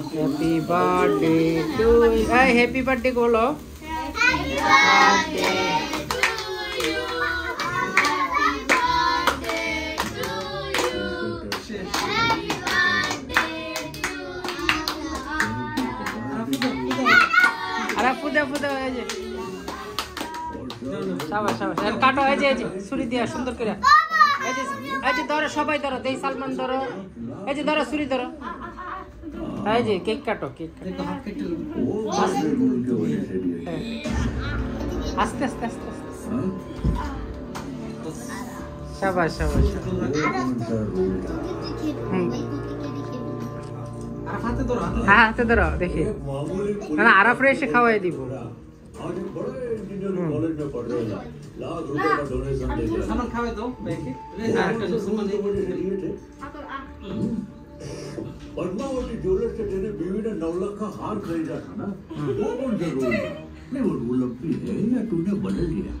happy birthday to happy birthday बोलो अरे फुदे फुदे शाबाश शाबाश काटो এই যে ছুরি দিয়া সুন্দর করে এই যে ধরো সবাই ধরো দেই সালমান ধরো এই যে ধরো ছুরি ধরো এই যে কেক কাটো কেক কাটো হাত কেটে আস্তে আস্তে আস্তে শাবাশ শাবাশ হাতে ধরো হাতে ধরো দেখি না আরাফরে এসে খাওয়াই দিব आज एक बड़े इंजीनियरिंग कॉलेज में पढ़ रहे हैं लाख रुपए का डोनेशन दे दिया सामान खावे दो बैठे लिए थे पद्मावती ज्वेलर्स से तेरे बीवी ने 9 लाख का हार खरीदा था ना वो कौन सा रोल नहीं वो रोल है या तूने बदल लिया